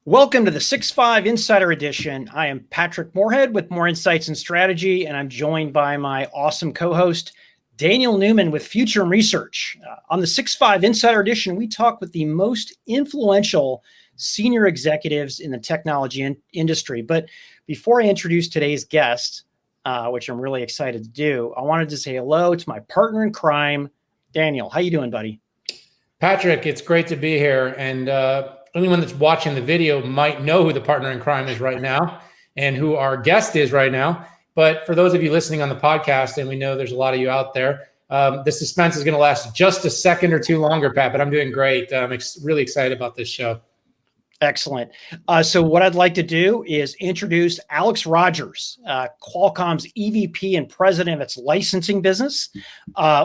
Welcome to the 6.5 Insider Edition. I am Patrick Moorhead with More Insights and Strategy, and I'm joined by my awesome co-host, Daniel Newman with Future and Research. On the 6.5 Insider Edition, we talk with the most influential senior executives in the technology industry. But before I introduce today's guest, which I'm really excited to do, I wanted to say hello to my partner in crime, Daniel. How you doing, buddy? Patrick, it's great to be here. And anyone that's watching the video might know who the partner in crime is right now and who our guest is right now. But for those of you listening on the podcast, and we know there's a lot of you out there, the suspense is going to last just a second or two longer, Pat, but I'm doing great. I'm really excited about this show. Excellent. So what I'd like to do is introduce Alex Rogers, Qualcomm's EVP and president of its licensing business,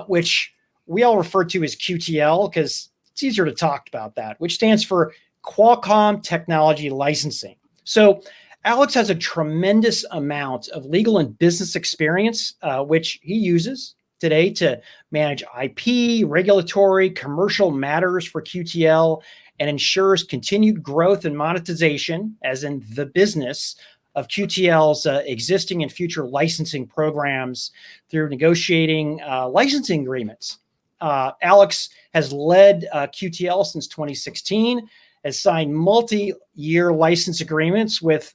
which we all refer to as QTL because it's easier to talk about that, which stands for Qualcomm Technology Licensing. So Alex has a tremendous amount of legal and business experience, which he uses today to manage IP, regulatory, commercial matters for QTL, and ensures continued growth and monetization, as in the business of QTL's existing and future licensing programs through negotiating licensing agreements. Alex has led QTL since 2016, has signed multi-year license agreements with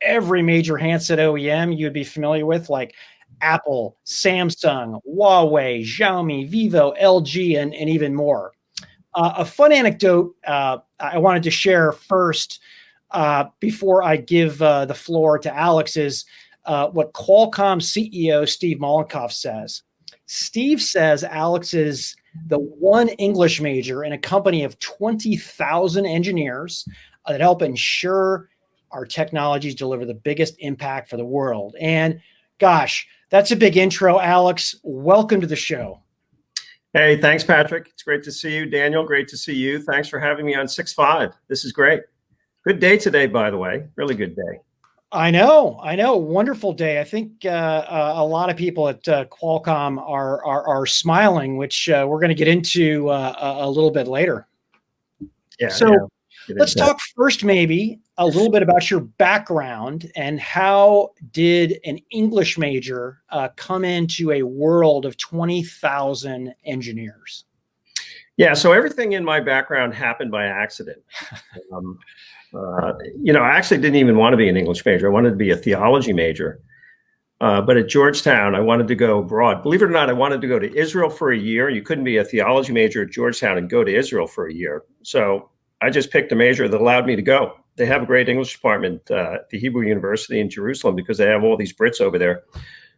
every major handset OEM you'd be familiar with, like Apple, Samsung, Huawei, Xiaomi, Vivo, LG, and even more. A fun anecdote I wanted to share first before I give the floor to Alex is what Qualcomm CEO Steve Mollenkopf says. Steve says Alex is the one English major in a company of 20,000 engineers that help ensure our technologies deliver the biggest impact for the world. And gosh, that's a big intro, Alex. Welcome to the show. Hey, thanks, Patrick. It's great to see you. Daniel, great to see you. Thanks for having me on 6.5. This is great. Good day today, by the way. Really good day. I know. Wonderful day. I think a lot of people at Qualcomm are smiling, which we're going to get into a little bit later. Yeah. So let's talk first, maybe a little bit about your background and how did an English major come into a world of 20,000 engineers? Yeah. So everything in my background happened by accident. I actually didn't even want to be an English major. I wanted to be a theology major. But at Georgetown, I wanted to go abroad. Believe it or not, I wanted to go to Israel for a year. You couldn't be a theology major at Georgetown and go to Israel for a year. So I just picked a major that allowed me to go. They have a great English department at the Hebrew University in Jerusalem because they have all these Brits over there.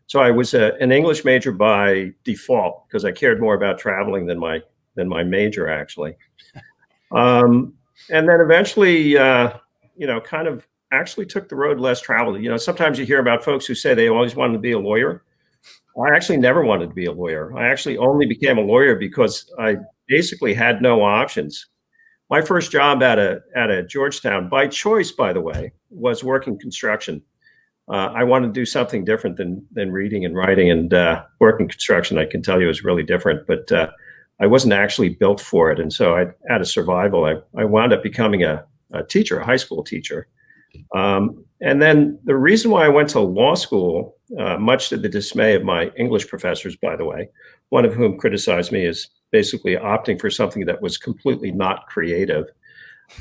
So I was an English major by default because I cared more about traveling than my major, actually. And then eventually, kind of actually took the road less traveled. Sometimes you hear about folks who say they always wanted to be a lawyer. I actually never wanted to be a lawyer. I actually only became a lawyer because I basically had no options. My first job at a Georgetown, by choice, by the way, was working construction. I wanted to do something different than reading and writing, and working construction, I can tell you, is really different. But I wasn't actually built for it. And so out of survival, I wound up becoming a teacher, a high school teacher. And then the reason why I went to law school, much to the dismay of my English professors, by the way, one of whom criticized me as basically opting for something that was completely not creative,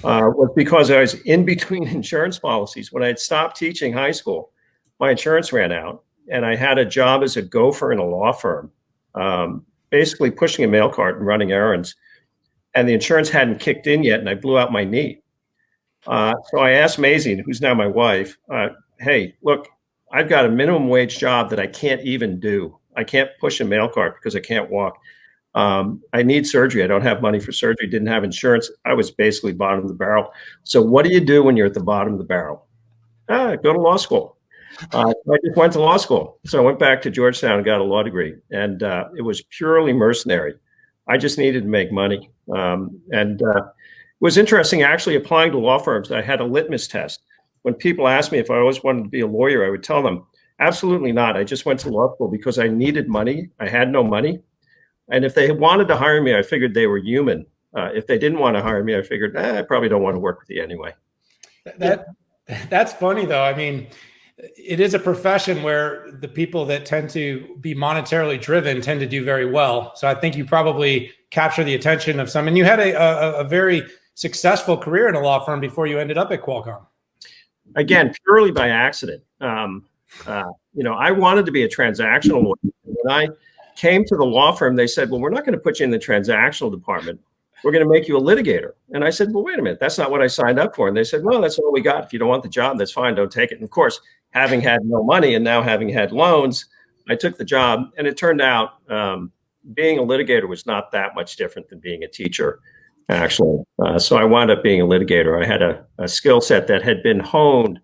was because I was in between insurance policies. When I had stopped teaching high school, my insurance ran out, and I had a job as a gopher in a law firm, basically pushing a mail cart and running errands. And the insurance hadn't kicked in yet, and I blew out my knee. So I asked Maisie, who's now my wife, hey, look, I've got a minimum wage job that I can't even do. I can't push a mail cart because I can't walk. I need surgery. I don't have money for surgery, didn't have insurance. I was basically bottom of the barrel. So what do you do when you're at the bottom of the barrel? Go to law school. I just went to law school. So I went back to Georgetown and got a law degree. And it was purely mercenary. I just needed to make money. It was interesting, actually, applying to law firms. I had a litmus test. When people asked me if I always wanted to be a lawyer, I would tell them, absolutely not. I just went to law school because I needed money. I had no money. And if they wanted to hire me, I figured they were human. If they didn't want to hire me, I figured, I probably don't want to work with you anyway. That's funny though. I mean, it is a profession where the people that tend to be monetarily driven tend to do very well. So I think you probably capture the attention of some, and you had a very successful career in a law firm before you ended up at Qualcomm. Again, purely by accident. I wanted to be a transactional lawyer. When I came to the law firm, they said, well, we're not going to put you in the transactional department. We're going to make you a litigator. And I said, well, wait a minute, that's not what I signed up for. And they said, well, that's all we got. If you don't want the job, that's fine. Don't take it. And of course, having had no money and now having had loans, I took the job. And it turned out being a litigator was not that much different than being a teacher, actually. So I wound up being a litigator. I had a skill set that had been honed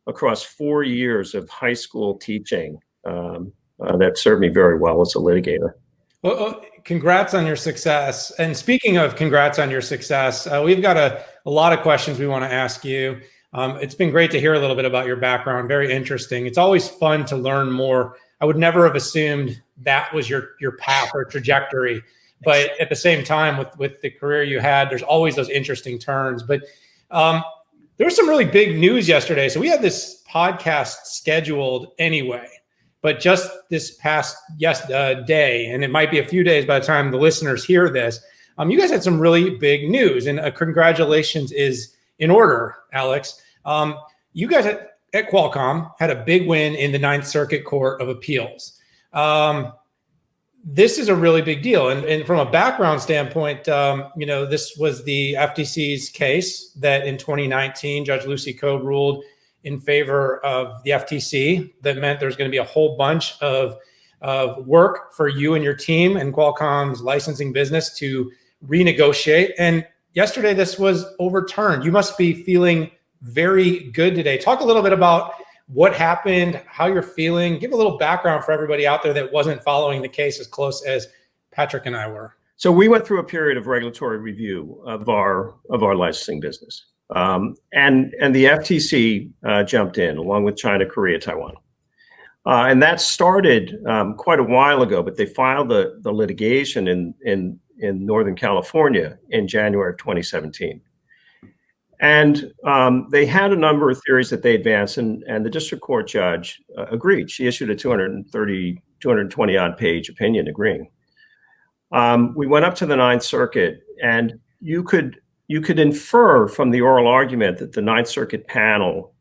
across 4 years of high school teaching that served me very well as a litigator. Well, congrats on your success. And speaking of congrats on your success, we've got a lot of questions we want to ask you. It's been great to hear a little bit about your background. Very interesting. It's always fun to learn more. I would never have assumed that was your path or trajectory. But at the same time, with the career you had, there's always those interesting turns. But there was some really big news yesterday. So we had this podcast scheduled anyway. But just this past day, and it might be a few days by the time the listeners hear this, you guys had some really big news, and congratulations is in order, Alex. You guys at Qualcomm had a big win in the Ninth Circuit Court of Appeals. This is a really big deal, and from a background standpoint, this was the FTC's case that in 2019, Judge Lucy Code ruled in favor of the FTC. That meant there's going to be a whole bunch of work for you and your team and Qualcomm's licensing business to renegotiate. And yesterday, this was overturned. You must be feeling very good today. Talk a little bit about what happened, how you're feeling. Give a little background for everybody out there that wasn't following the case as close as Patrick and I were. So we went through a period of regulatory review of our licensing business. And the FTC jumped in along with China, Korea, Taiwan. And that started quite a while ago, but they filed the litigation in Northern California in January of 2017. And they had a number of theories that they advanced, and the district court judge agreed. She issued a 220 odd page opinion agreeing. We went up to the Ninth Circuit, and you could infer from the oral argument that the Ninth Circuit panel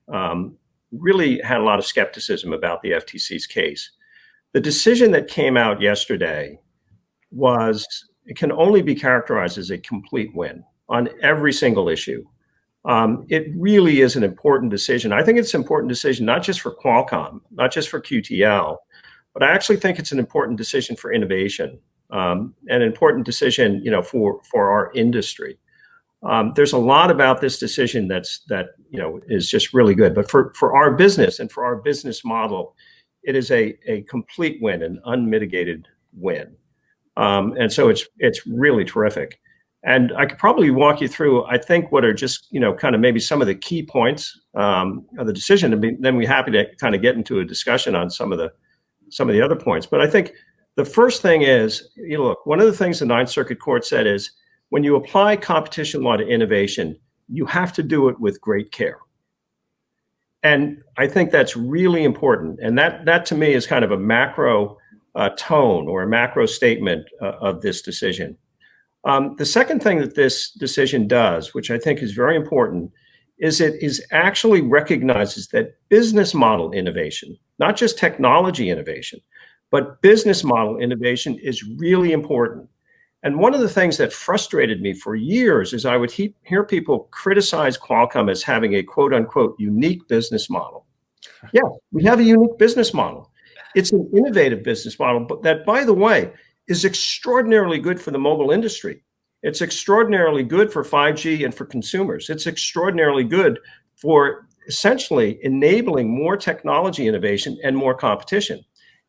really had a lot of skepticism about the FTC's case. The decision that came out yesterday it can only be characterized as a complete win on every single issue. It really is an important decision. I think it's an important decision, not just for Qualcomm, not just for QTL, but I actually think it's an important decision for innovation, and an important decision, for our industry. There's a lot about this decision that is just really good. But for our business and for our business model, it is a complete win, an unmitigated win. And so it's really terrific. And I could probably walk you through, I think, what are just, kind of maybe some of the key points of the decision. And then we're happy to kind of get into a discussion on some of the other points. But I think the first thing is, look, one of the things the Ninth Circuit Court said is, when you apply competition law to innovation, you have to do it with great care. And I think that's really important. And that to me is kind of a macro tone or a macro statement of this decision. The second thing that this decision does, which I think is very important, is it actually recognizes that business model innovation, not just technology innovation, but business model innovation is really important. And one of the things that frustrated me for years is I would hear people criticize Qualcomm as having a quote unquote unique business model. Yeah, we have a unique business model. It's an innovative business model, but that, by the way, is extraordinarily good for the mobile industry. It's extraordinarily good for 5G and for consumers. It's extraordinarily good for essentially enabling more technology innovation and more competition.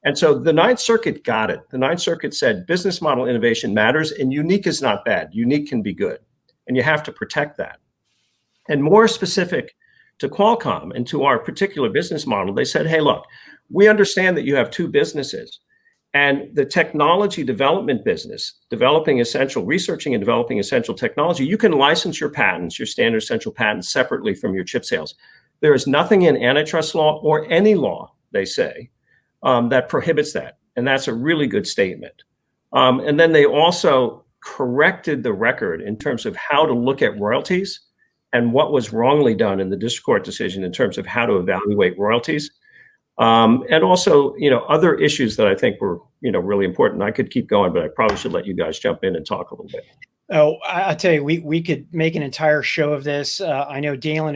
And so the Ninth Circuit got it. The Ninth Circuit said business model innovation matters, and unique is not bad. Unique can be good, and you have to protect that. And more specific to Qualcomm and to our particular business model, they said, hey, look, we understand that you have two businesses, And the technology development business, researching and developing essential technology, you can license your patents, your standard essential patents, separately from your chip sales. There is nothing in antitrust law or any law, they say, that prohibits that. And that's a really good statement. And then they also corrected the record in terms of how to look at royalties and what was wrongly done in the district court decision in terms of how to evaluate royalties. And also, other issues that I think were, really important. I could keep going, but I probably should let you guys jump in and talk a little bit. Oh, I tell you, we could make an entire show of this. I know Daniel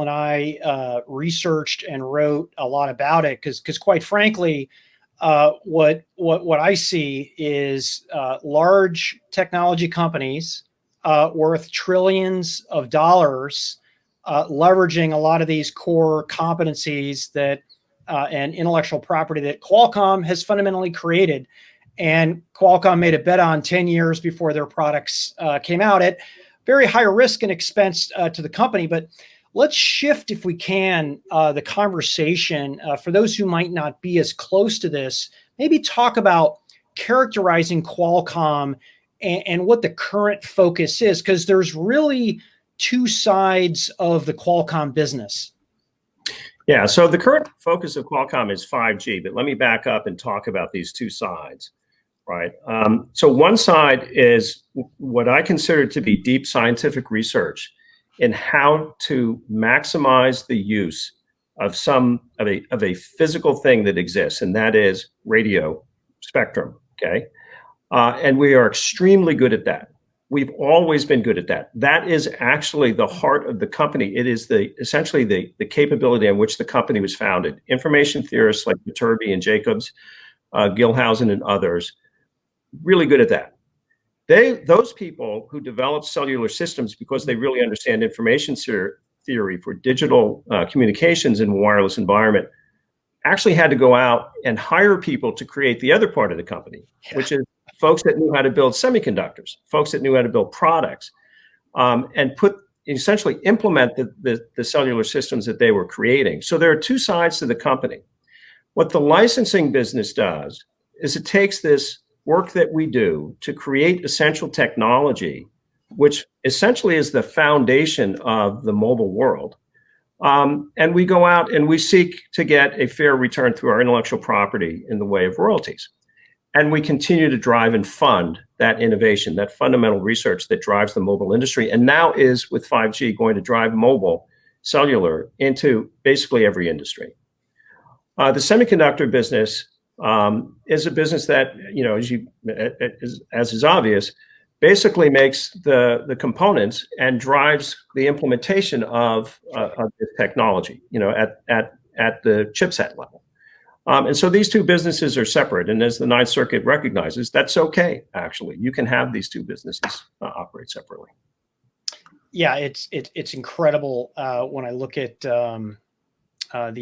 and I researched and wrote a lot about it because quite frankly, what I see is large technology companies worth trillions of dollars leveraging a lot of these core competencies that and intellectual property that Qualcomm has fundamentally created. And Qualcomm made a bet on 10 years before their products came out at very high risk and expense to the company. But let's shift, if we can, the conversation for those who might not be as close to this. Maybe talk about characterizing Qualcomm and what the current focus is, because there's really two sides of the Qualcomm business. Yeah, so the current focus of Qualcomm is 5G, but let me back up and talk about these two sides, right? So one side is what I consider to be deep scientific research in how to maximize the use of a physical thing that exists, and that is radio spectrum, okay? And we are extremely good at that. We've always been good at that. That is actually the heart of the company. It is essentially the capability on which the company was founded. Information theorists like Viterbi and Jacobs, Gilhousen and others, really good at that. Those people who developed cellular systems because they really understand information theory for digital communications in a wireless environment actually had to go out and hire people to create the other part of the company, which is folks that knew how to build semiconductors, folks that knew how to build products, and essentially implement the cellular systems that they were creating. So there are two sides to the company. What the licensing business does is it takes this work that we do to create essential technology, which essentially is the foundation of the mobile world. And we go out and we seek to get a fair return through our intellectual property in the way of royalties. And we continue to drive and fund that innovation, that fundamental research that drives the mobile industry, and now is, with 5G, going to drive mobile cellular into basically every industry. The semiconductor business is a business that, as is obvious, basically makes the components and drives the implementation of this technology, at the chipset level. And so these two businesses are separate. And as the Ninth Circuit recognizes, that's okay, actually. You can have these two businesses operate separately. Yeah, it's incredible when I look at the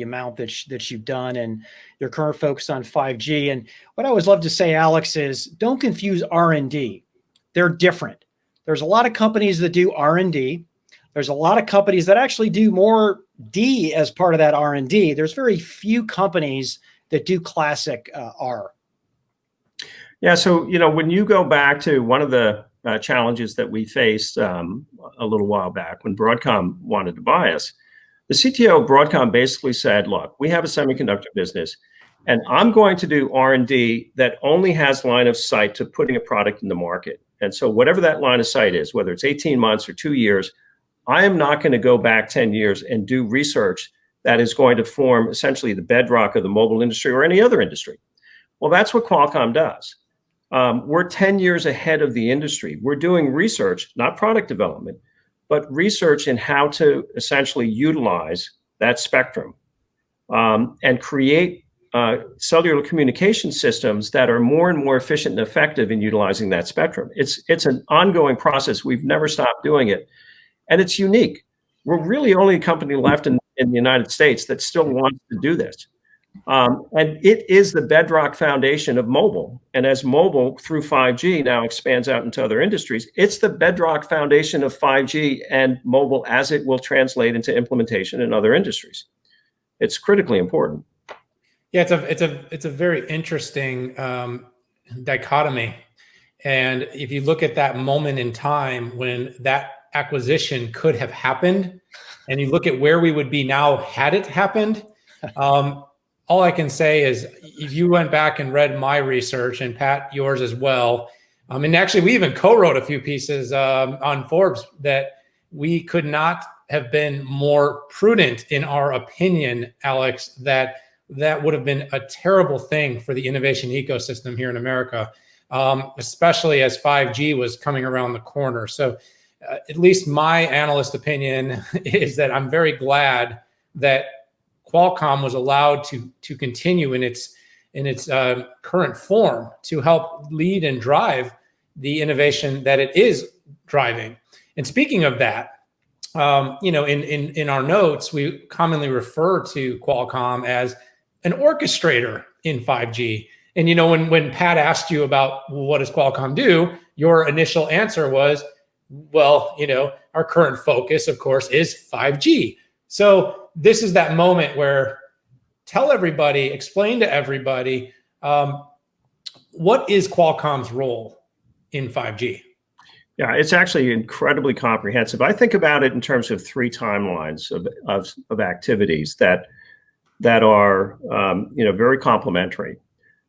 amount that you've done and your current focus on 5G. And what I always love to say, Alex, is don't confuse R&D. They're different. There's a lot of companies that do R&D. There's a lot of companies that actually do more D as part of that R&D. There's very few companies that do classic R. Yeah, so when you go back to one of the challenges that we faced a little while back when Broadcom wanted to buy us, the CTO of Broadcom basically said, look, we have a semiconductor business, and I'm going to do R&D that only has line of sight to putting a product in the market. And so whatever that line of sight is, whether it's 18 months or 2 years, I am not going to go back 10 years and do research that is going to form essentially the bedrock of the mobile industry or any other industry. Well, that's what Qualcomm does. We're 10 years ahead of the industry. We're doing research, not product development, but research in how to essentially utilize that spectrum and create cellular communication systems that are more and more efficient and effective in utilizing that spectrum. It's an ongoing process. We've never stopped doing it. And it's unique. We're really only a company left in the United States that still wants to do this. And it is the bedrock foundation of mobile. And as mobile through 5G now expands out into other industries, it's the bedrock foundation of 5G and mobile as it will translate into implementation in other industries. It's critically important. Yeah, it's a very interesting dichotomy. And if you look at that moment in time when that acquisition could have happened, and you look at where we would be now had it happened, all I can say is if you went back and read my research, and Pat, yours as well, and actually we even co-wrote a few pieces on Forbes, that we could not have been more prudent in our opinion, Alex, that would have been a terrible thing for the innovation ecosystem here in America, especially as 5G was coming around the corner. So at least my analyst opinion is that I'm very glad that Qualcomm was allowed to continue in its current form to help lead and drive the innovation that it is driving. And speaking of that, in our notes, we commonly refer to Qualcomm as an orchestrator in 5G. And when Pat asked you about what does Qualcomm do, your initial answer was, well, our current focus, of course, is 5G. So this is that moment where explain to everybody, what is Qualcomm's role in 5G? Yeah, it's actually incredibly comprehensive. I think about it in terms of three timelines of activities that are very complementary.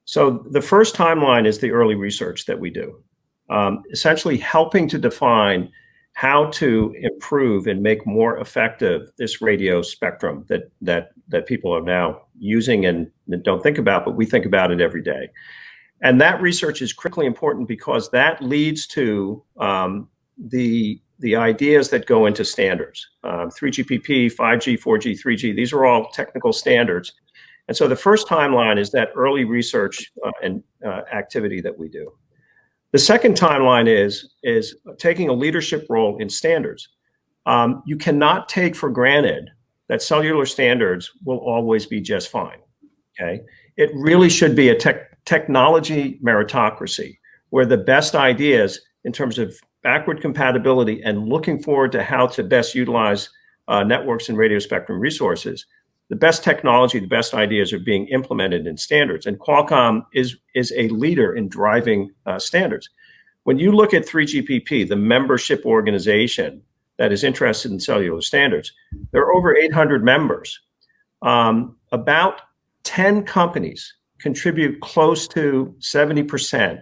So the first timeline is the early research that we do, essentially helping to define how to improve and make more effective this radio spectrum that people are now using and don't think about, but we think about it every day. And that research is critically important because that leads to the ideas that go into standards. 3GPP, 5G, 4G, 3G, these are all technical standards. And so the first timeline is that early research and activity that we do. The second timeline is taking a leadership role in standards. You cannot take for granted that cellular standards will always be just fine, okay? It really should be a technology meritocracy, where the best ideas in terms of backward compatibility and looking forward to how to best utilize networks and radio spectrum resources, the best technology, the best ideas are being implemented in standards. And Qualcomm is a leader in driving standards. When you look at 3GPP, the membership organization that is interested in cellular standards, there are over 800 members. About 10 companies contribute close to 70%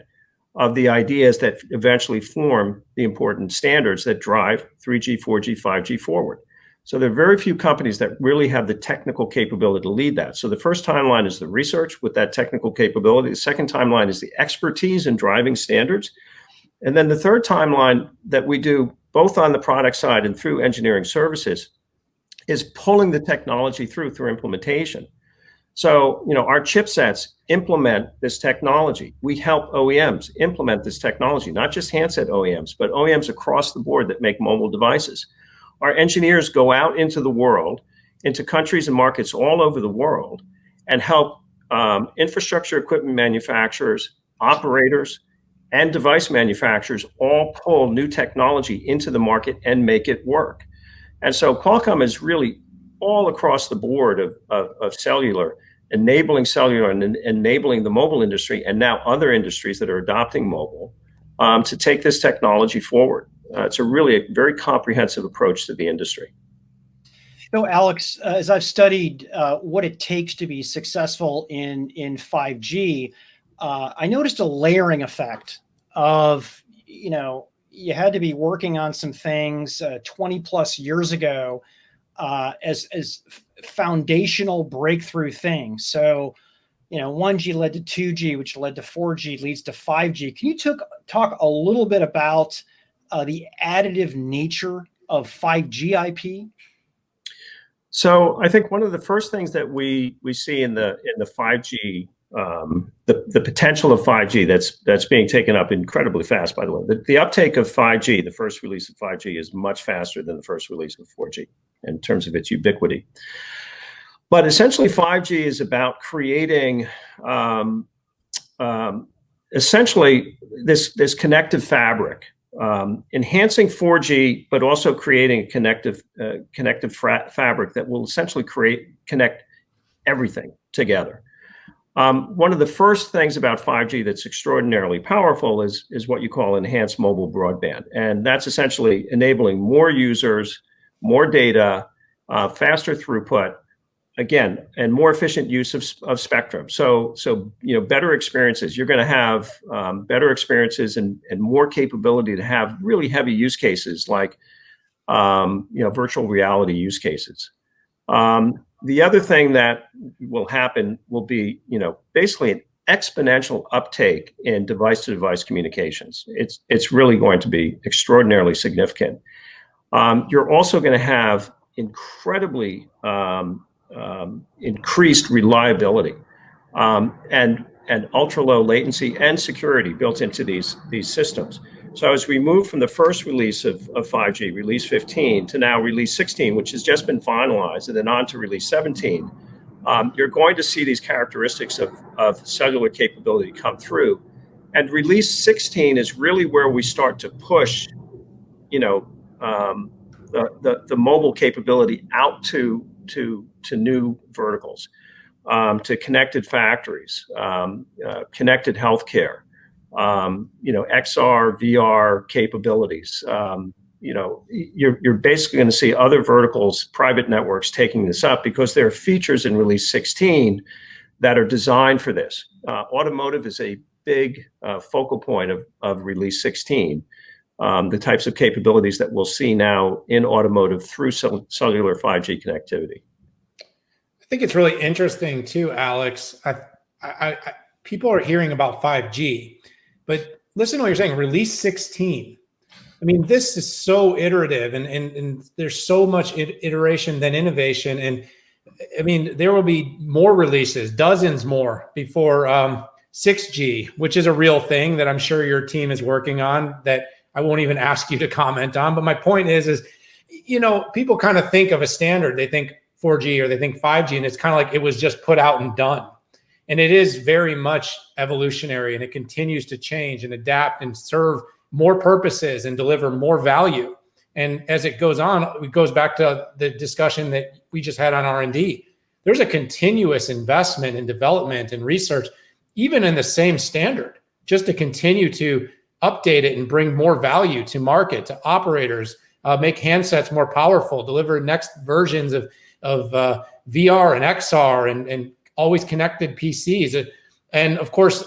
of the ideas that eventually form the important standards that drive 3G, 4G, 5G forward. So there are very few companies that really have the technical capability to lead that. So the first timeline is the research with that technical capability. The second timeline is the expertise in driving standards. And then the third timeline that we do both on the product side and through engineering services is pulling the technology through implementation. So, our chipsets implement this technology. We help OEMs implement this technology, not just handset OEMs, but OEMs across the board that make mobile devices. Our engineers go out into the world, into countries and markets all over the world, and help infrastructure equipment manufacturers, operators, and device manufacturers all pull new technology into the market and make it work. And so Qualcomm is really all across the board of cellular, enabling cellular and enabling the mobile industry and now other industries that are adopting mobile to take this technology forward. It's a very comprehensive approach to the industry. Alex, as I've studied what it takes to be successful in 5G, I noticed a layering effect of, you had to be working on some things 20 plus years ago as foundational breakthrough things. So, 1G led to 2G, which led to 4G, leads to 5G. Can you talk a little bit about the additive nature of 5G IP? So I think one of the first things that we see in the 5G, the potential of 5G that's being taken up incredibly fast, by the way. The uptake of 5G, the first release of 5G, is much faster than the first release of 4G in terms of its ubiquity. But essentially, 5G is about creating essentially this connective fabric, enhancing 4G, but also creating a connective fabric that will essentially connect everything together. One of the first things about 5G that's extraordinarily powerful is what you call enhanced mobile broadband. And that's essentially enabling more users, more data, faster throughput, again, and more efficient use of spectrum. So better experiences. You're going to have better experiences and more capability to have really heavy use cases like virtual reality use cases. The other thing that will happen will be, basically an exponential uptake in device-to-device communications. It's really going to be extraordinarily significant. You're also going to have incredibly increased reliability and ultra low latency and security built into these systems. So as we move from the first release of 5G, release 15, to now release 16, which has just been finalized, and then on to release 17, you're going to see these characteristics of cellular capability come through. And release 16 is really where we start to push, the mobile capability out to new verticals, to connected factories, connected healthcare, XR, VR capabilities. You're basically going to see other verticals, private networks taking this up because there are features in release 16 that are designed for this. Automotive is a big focal point of release 16. The types of capabilities that we'll see now in automotive through cellular 5G connectivity. I think it's really interesting too, Alex. People are hearing about 5G, but listen to what you're saying, release 16. I mean, this is so iterative and there's so much iteration than innovation. And I mean, there will be more releases, dozens more before 6G, which is a real thing that I'm sure your team is working on that I won't even ask you to comment on. But my point is people kind of think of a standard. They think 4G or they think 5G, and it's kind of like it was just put out and done. And it is very much evolutionary, and it continues to change and adapt and serve more purposes and deliver more value. And as it goes on, it goes back to the discussion that we just had on R&D. There's a continuous investment in development and research, even in the same standard, just to continue to update it and bring more value to market, to operators, make handsets more powerful, deliver next versions of VR and XR and always connected PCs. And of course,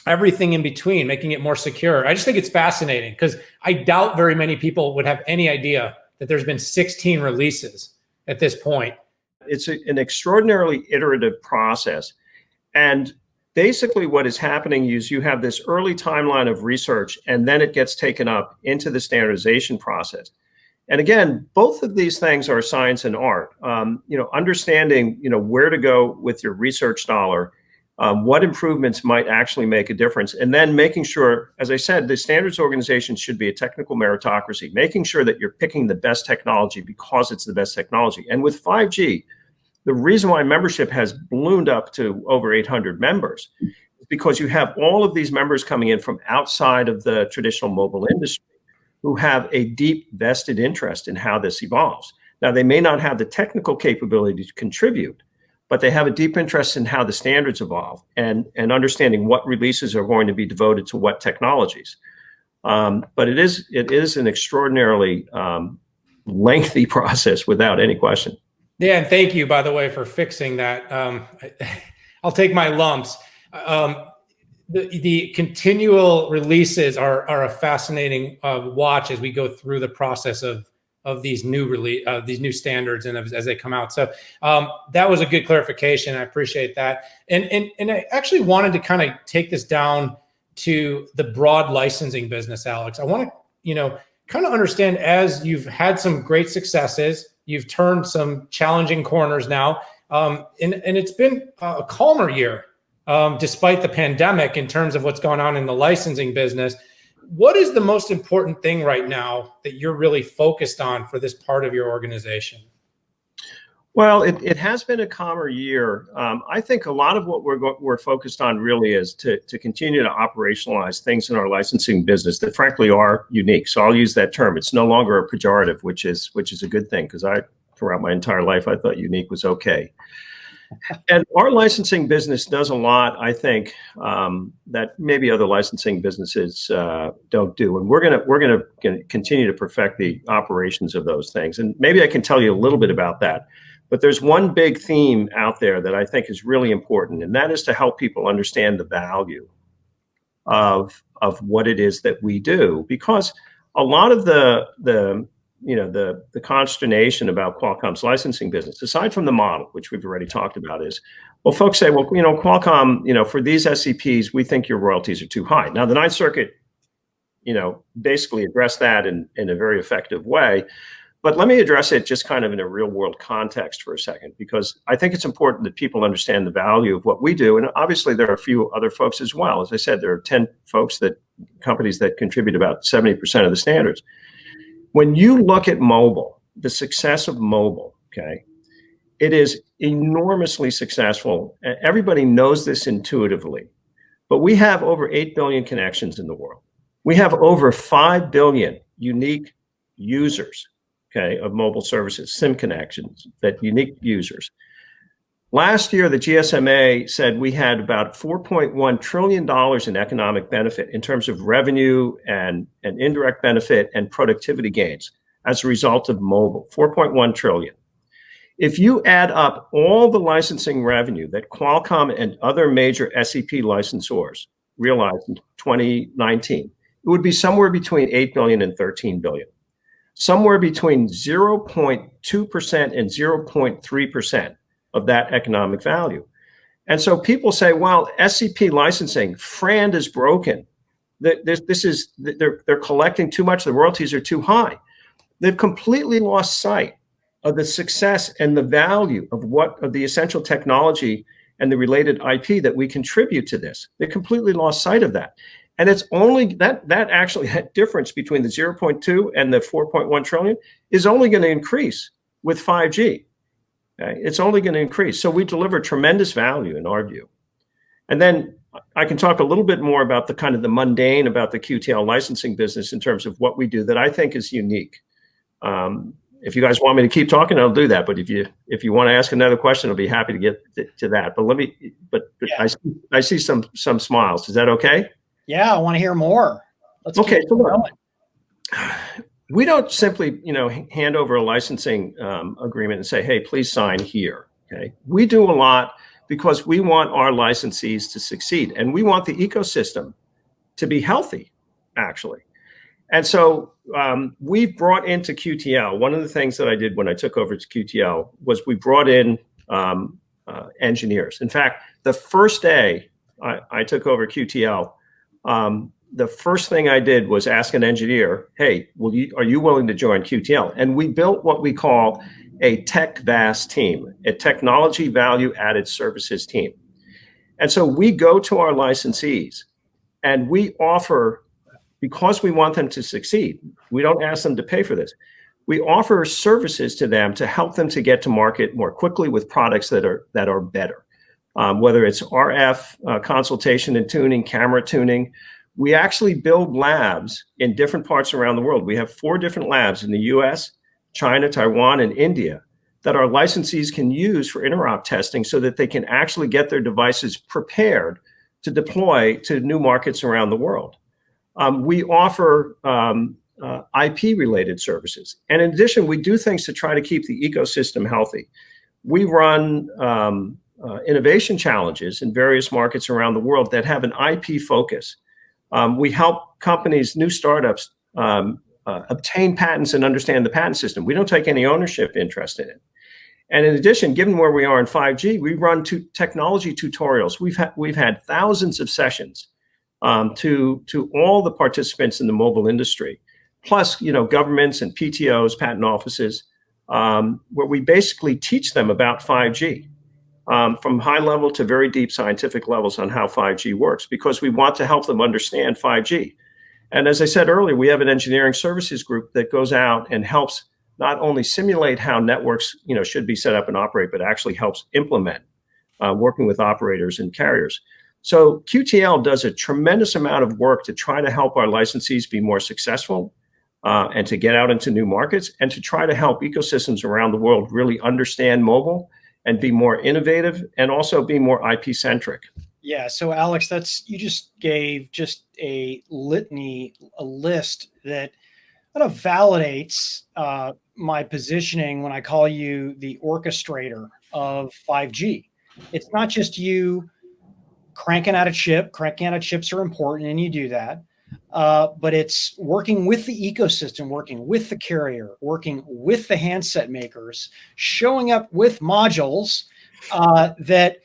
everything in between, making it more secure. I just think it's fascinating because I doubt very many people would have any idea that there's been 16 releases at this point. It's an extraordinarily iterative process. And basically what is happening is you have this early timeline of research, and then it gets taken up into the standardization process. And again, both of these things are science and art. Understanding, where to go with your research dollar, what improvements might actually make a difference, and then making sure, as I said, the standards organization should be a technical meritocracy, making sure that you're picking the best technology because it's the best technology. And with 5G, the reason why membership has ballooned up to over 800 members is because you have all of these members coming in from outside of the traditional mobile industry who have a deep vested interest in how this evolves. Now, they may not have the technical capability to contribute, but they have a deep interest in how the standards evolve and understanding what releases are going to be devoted to what technologies. But it is an extraordinarily lengthy process without any question. Yeah, and thank you, by the way, for fixing that. I'll take my lumps. The continual releases are a fascinating watch as we go through the process of these new standards and as they come out. So that was a good clarification. I appreciate that. And I actually wanted to kind of take this down to the broad licensing business, Alex. I want to kind of understand, as you've had some great successes, you've turned some challenging corners now, and it's been a calmer year despite the pandemic in terms of what's going on in the licensing business. What is the most important thing right now that you're really focused on for this part of your organization? Well, it has been a calmer year. I think a lot of what we're focused on really is to continue to operationalize things in our licensing business that frankly are unique. So I'll use that term. It's no longer a pejorative, which is a good thing, because throughout my entire life, I thought unique was okay. And our licensing business does a lot, I think, that maybe other licensing businesses don't do. And we're gonna continue to perfect the operations of those things. And maybe I can tell you a little bit about that. But there's one big theme out there that I think is really important, and that is to help people understand the value of what it is that we do. Because a lot of the consternation about Qualcomm's licensing business, aside from the model, which we've already talked about, is, well, folks say, well, Qualcomm, for these SCPs, we think your royalties are too high. Now, the Ninth Circuit, basically addressed that in a very effective way. But let me address it just kind of in a real world context for a second, because I think it's important that people understand the value of what we do. And obviously, there are a few other folks as well. As I said, there are 10 companies that contribute about 70% of the standards. When you look at mobile, the success of mobile, okay, it is enormously successful. Everybody knows this intuitively, but we have over 8 billion connections in the world. We have over 5 billion unique users, okay, of mobile services, SIM connections, that unique users. Last year, the GSMA said we had about $4.1 trillion in economic benefit in terms of revenue and indirect benefit and productivity gains as a result of mobile, 4.1 trillion. If you add up all the licensing revenue that Qualcomm and other major SEP licensors realized in 2019, it would be somewhere between 8 billion and 13 billion. Somewhere between 0.2% and 0.3% of that economic value. And so people say, well, SCP licensing, FRAND is broken. They're collecting too much, the royalties are too high. They've completely lost sight of the success and the value of the essential technology and the related IP that we contribute to this. They completely lost sight of that. And it's only that difference between the 0.2 and the 4.1 trillion is only going to increase with 5G. Okay? It's only going to increase. So we deliver tremendous value in our view. And then I can talk a little bit more about the kind of the mundane about the QTL licensing business in terms of what we do that I think is unique. If you guys want me to keep talking, I'll do that. But if you want to ask another question, I'll be happy to get to that. But yeah. I see some smiles. Is that okay? Yeah, I want to hear more. Let's okay. keep going. We don't simply, hand over a licensing agreement and say, "Hey, please sign here." Okay. We do a lot because we want our licensees to succeed, and we want the ecosystem to be healthy, actually. And so we've brought into QTL. One of the things that I did when I took over to QTL was we brought in engineers. In fact, the first day I took over QTL. The first thing I did was ask an engineer, hey, are you willing to join QTL? And we built what we call a TechVAS team, a technology value added services team. And so we go to our licensees and we offer, because we want them to succeed, we don't ask them to pay for this. We offer services to them to help them to get to market more quickly with products that are better. Whether it's RF consultation and tuning, camera tuning. We actually build labs in different parts around the world. We have 4 different labs in the US, China, Taiwan, and India that our licensees can use for interop testing so that they can actually get their devices prepared to deploy to new markets around the world. We offer IP-related services. And in addition, we do things to try to keep the ecosystem healthy. We run innovation challenges in various markets around the world that have an IP focus. We help companies, new startups, obtain patents and understand the patent system. We don't take any ownership interest in it. And in addition, given where we are in 5G, we run technology tutorials. We've had thousands of sessions to all the participants in the mobile industry, plus governments and PTOs, patent offices, where we basically teach them about 5G. From high level to very deep scientific levels on how 5G works, because we want to help them understand 5G. And as I said earlier, we have an engineering services group that goes out and helps not only simulate how networks should be set up and operate, but actually helps implement, working with operators and carriers. So QTL does a tremendous amount of work to try to help our licensees be more successful and to get out into new markets and to try to help ecosystems around the world really understand mobile and be more innovative and also be more IP centric. Yeah. So Alex, you just gave just a litany, a list that kind of validates my positioning when I call you the orchestrator of 5G. It's not just you cranking out a chip. Cranking out of chips are important, and you do that. But it's working with the ecosystem, working with the carrier, working with the handset makers, showing up with modules that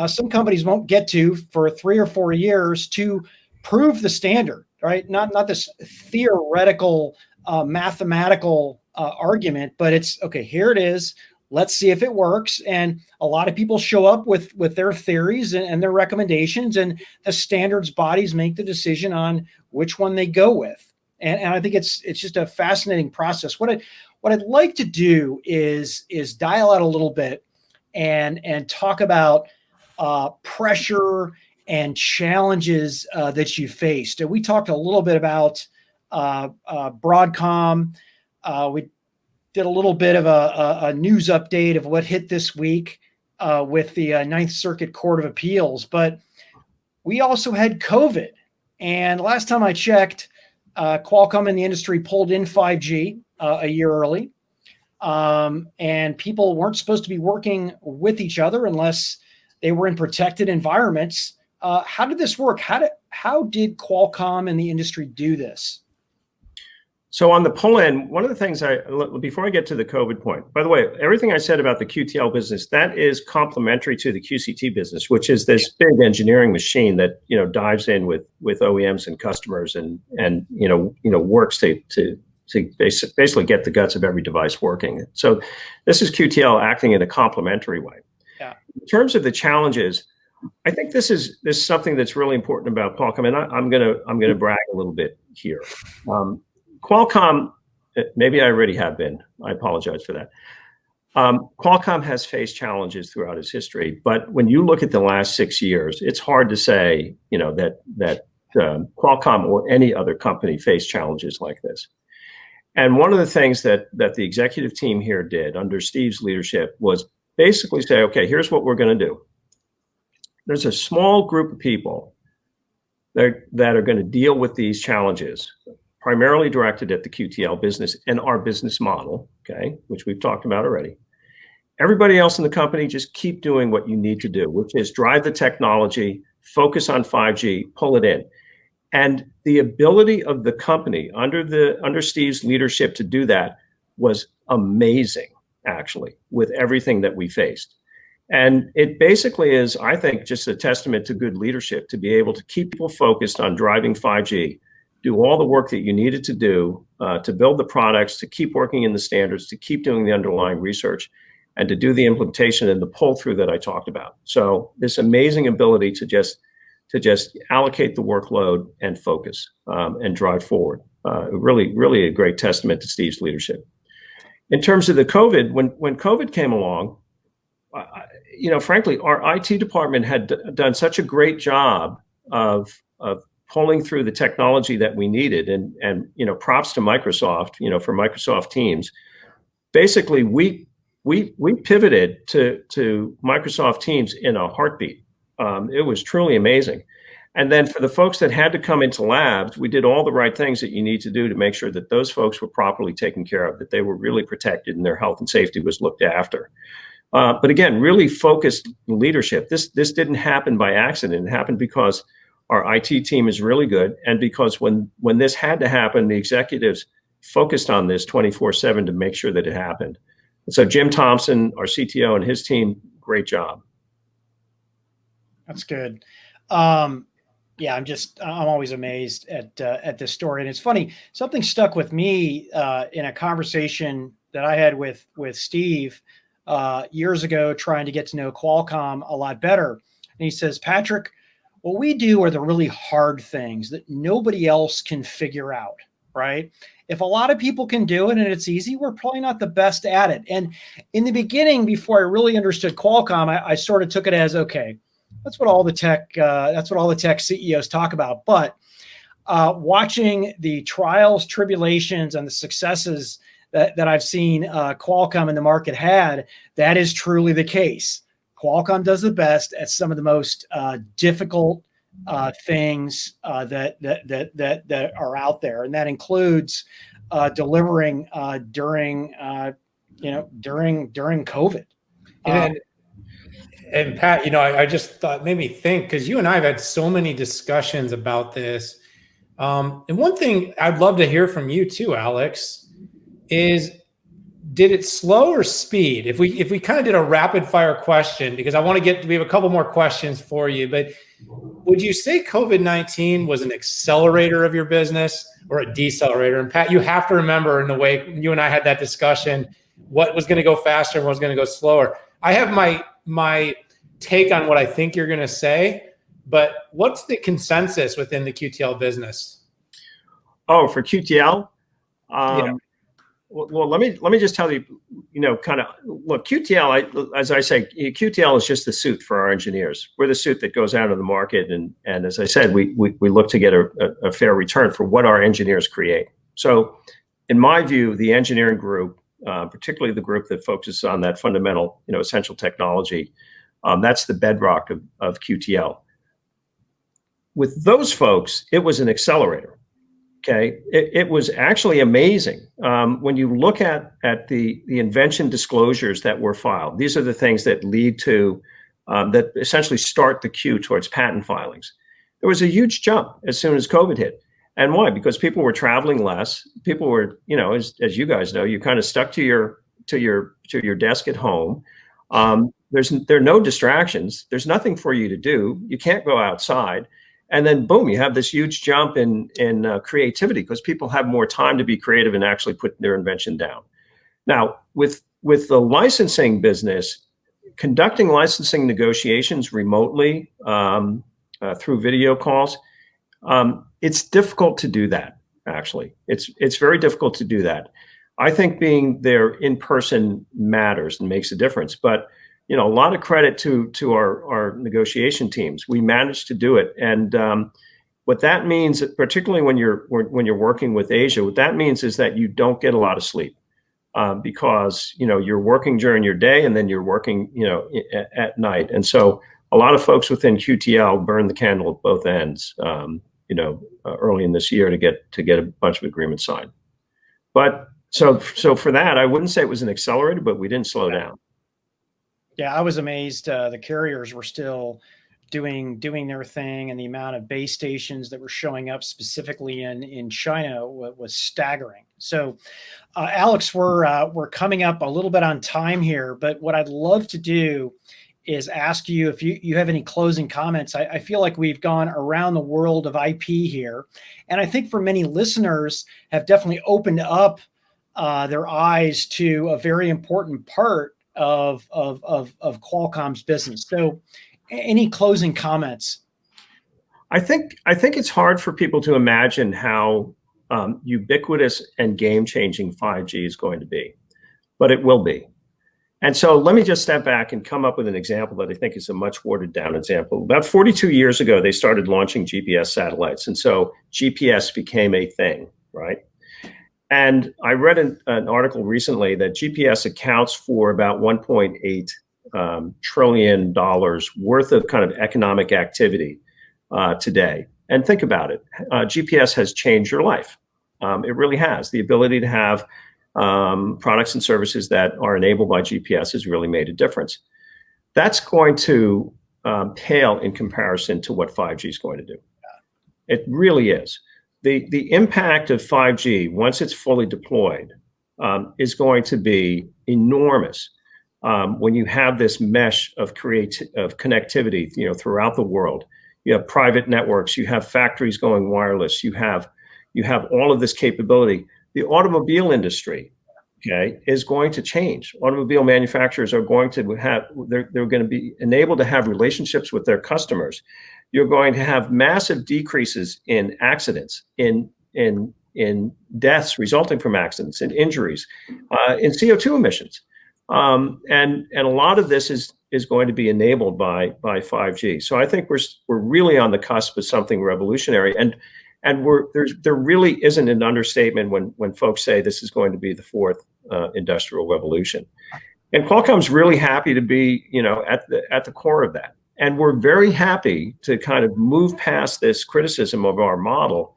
some companies won't get to for 3 or 4 years to prove the standard, right? Not this theoretical, mathematical argument, but it's okay. Here it is. Let's see if it works. And a lot of people show up with their theories and their recommendations, and the standards bodies make the decision on which one they go with. And I think it's just a fascinating process. What I'd like to do is dial out a little bit and talk about pressure and challenges that you faced. We talked a little bit about Broadcom. We did a little bit of a news update of what hit this week with the Ninth Circuit Court of Appeals. But we also had COVID. And last time I checked, Qualcomm and the industry pulled in 5G a year early. And people weren't supposed to be working with each other unless they were in protected environments. How did this work? How did Qualcomm and the industry do this? So on the pull in, one of the things before I get to the COVID point, by the way, everything I said about the QTL business, that is complementary to the QCT business, which is this big engineering machine that, dives in with OEMs and customers and works to basically get the guts of every device working. So this is QTL acting in a complementary way. Yeah. In terms of the challenges, I think this is something that's really important about Qualcomm, and I'm gonna brag a little bit here. Qualcomm, maybe I already have been. I apologize for that. Qualcomm has faced challenges throughout its history, but when you look at the last 6 years, it's hard to say, that Qualcomm or any other company faced challenges like this. And one of the things that the executive team here did under Steve's leadership was basically say, okay, here's what we're going to do. There's a small group of people that are going to deal with these challenges, primarily directed at the QTL business and our business model, okay, which we've talked about already. Everybody else in the company, just keep doing what you need to do, which is drive the technology, focus on 5G, pull it in. And the ability of the company under Steve's leadership to do that was amazing, actually, with everything that we faced. And it basically is, I think, just a testament to good leadership to be able to keep people focused on driving 5G, do all the work that you needed to do to build the products, to keep working in the standards, to keep doing the underlying research, and to do the implementation and the pull through that I talked about. So this amazing ability to just allocate the workload and focus and drive forward. Really a great testament to Steve's leadership. In terms of the COVID, when COVID came along, frankly, our IT department had done such a great job of pulling through the technology that we needed, and props to Microsoft, for Microsoft Teams. Basically, we pivoted to Microsoft Teams in a heartbeat. It was truly amazing. And then for the folks that had to come into labs, we did all the right things that you need to do to make sure that those folks were properly taken care of, that they were really protected and their health and safety was looked after. But again, really focused leadership. This didn't happen by accident. It happened because our IT team is really good, and because when this had to happen, the executives focused on this 24/7 to make sure that it happened. And so Jim Thompson, our CTO, and his team, great job. That's good. I'm always amazed at this story. And it's funny, something stuck with me in a conversation that I had with Steve years ago, trying to get to know Qualcomm a lot better. And he says, Patrick, what we do are the really hard things that nobody else can figure out, right? If a lot of people can do it and it's easy, we're probably not the best at it. And in the beginning, before I really understood Qualcomm, I sort of took it as, okay, that's what all the tech CEOs talk about. But watching the trials, tribulations, and the successes that I've seen Qualcomm in the market had, that is truly the case. Qualcomm does the best at some of the most difficult things that are out there, and that includes delivering during COVID. And Pat, I just thought, made me think, because you and I have had so many discussions about this. And one thing I'd love to hear from you too, Alex, is did it slow or speed? If we kind of did a rapid fire question, because we have a couple more questions for you, but would you say COVID-19 was an accelerator of your business or a decelerator? And Pat, you have to remember, in the way you and I had that discussion, what was going to go faster and what was going to go slower. I have my take on what I think you're going to say, but what's the consensus within the QTL business? Oh, for QTL? Yeah. Well, let me just tell you, kind of look, QTL, as I say, QTL is just the suit for our engineers. We're the suit that goes out of the market, and as I said, we look to get a fair return for what our engineers create. So, in my view, the engineering group, particularly the group that focuses on that fundamental, essential technology, that's the bedrock of QTL. With those folks, it was an accelerator. Okay, it was actually amazing when you look at the invention disclosures that were filed. These are the things that lead to that essentially start the queue towards patent filings. There was a huge jump as soon as COVID hit, and why? Because people were traveling less. People were, as you guys know, you kind of stuck to your desk at home. There are no distractions. There's nothing for you to do. You can't go outside. And then boom, you have this huge jump in creativity because people have more time to be creative and actually put their invention down. Now, with the licensing business, conducting licensing negotiations remotely through video calls, it's difficult to do that. Actually, it's very difficult to do that. I think being there in person matters and makes a difference, but a lot of credit to our negotiation teams. We managed to do it, and what that means, particularly when you're working with Asia, what that means is that you don't get a lot of sleep because you're working during your day and then you're working at night, and so a lot of folks within QTL burned the candle at both ends. Early in this year to get a bunch of agreements signed, but so for that, I wouldn't say it was an accelerator, but we didn't slow down. Yeah, I was amazed. The carriers were still doing their thing, and the amount of base stations that were showing up specifically in China was staggering. So, Alex, we're coming up a little bit on time here, but what I'd love to do is ask you if you have any closing comments. I feel like we've gone around the world of IP here, and I think for many listeners have definitely opened up their eyes to a very important part of Qualcomm's business. So any closing comments? I think it's hard for people to imagine how ubiquitous and game-changing 5G is going to be, but it will be. And so let me just step back and come up with an example that I think is a much watered down example. About 42 years ago, they started launching GPS satellites. And so GPS became a thing, right? And I read an article recently that GPS accounts for about $1.8 trillion worth of kind of economic activity today. And think about it. GPS has changed your life. It really has. The ability to have products and services that are enabled by GPS has really made a difference. That's going to pale in comparison to what 5G is going to do. It really is. The impact of 5G, once it's fully deployed, is going to be enormous. When you have this mesh of connectivity, throughout the world, you have private networks, you have factories going wireless, you have all of this capability. The automobile industry, is going to change. Automobile manufacturers are going to they're going to be enabled to have relationships with their customers. You're going to have massive decreases in accidents, in deaths resulting from accidents, in injuries, in CO2 emissions, and a lot of this is going to be enabled by 5G. So I think we're really on the cusp of something revolutionary. And there really isn't an understatement when folks say this is going to be the fourth industrial revolution. And Qualcomm's really happy to be, at the core of that. And we're very happy to kind of move past this criticism of our model,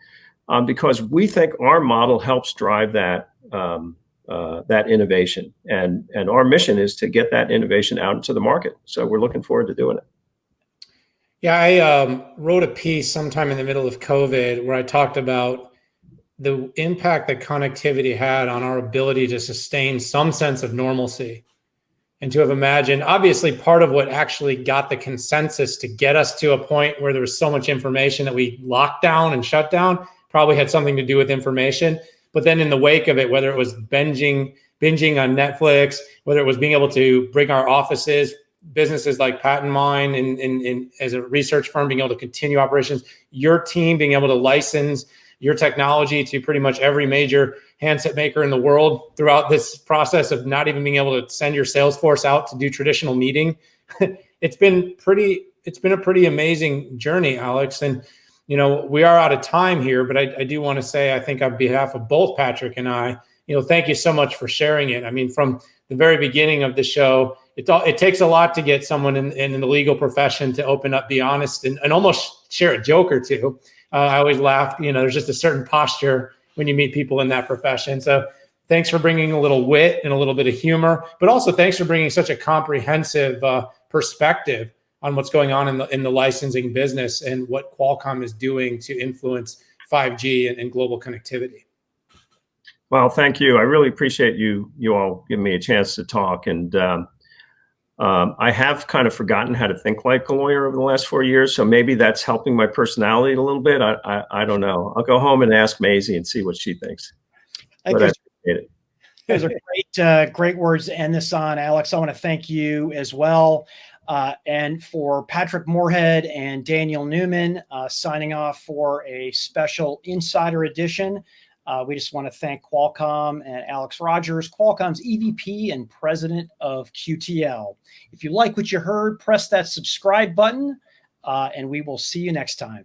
because we think our model helps drive that that innovation. And our mission is to get that innovation out into the market. So we're looking forward to doing it. Yeah, I wrote a piece sometime in the middle of COVID where I talked about the impact that connectivity had on our ability to sustain some sense of normalcy. And to have imagined, obviously, part of what actually got the consensus to get us to a point where there was so much information that we locked down and shut down probably had something to do with information. But then in the wake of it, whether it was binging on Netflix, whether it was being able to bring our offices, businesses like Pat and mine, and as a research firm, being able to continue operations, your team being able to license your technology to pretty much every major handset maker in the world throughout this process of not even being able to send your sales force out to do traditional meeting. It's been a pretty amazing journey, Alex. And, we are out of time here, but I do want to say, I think on behalf of both Patrick and I, thank you so much for sharing it. I mean, from the very beginning of the show, it takes a lot to get someone in the legal profession to open up, be honest, and almost share a joke or two. I always laugh, there's just a certain posture when you meet people in that profession. So thanks for bringing a little wit and a little bit of humor, but also thanks for bringing such a comprehensive perspective on what's going on in the licensing business and what Qualcomm is doing to influence 5G and global connectivity. Well, thank you. I really appreciate you all giving me a chance to talk. And I have kind of forgotten how to think like a lawyer over the last 4 years. So maybe that's helping my personality a little bit. I don't know. I'll go home and ask Maisie and see what she thinks. I appreciate it. Those are great words to end this on, Alex. I want to thank you as well. And for Patrick Moorhead and Daniel Newman signing off for a special Insider Edition. We just want to thank Qualcomm and Alex Rogers, Qualcomm's EVP and President of QTL. If you like what you heard, press that subscribe button, and we will see you next time.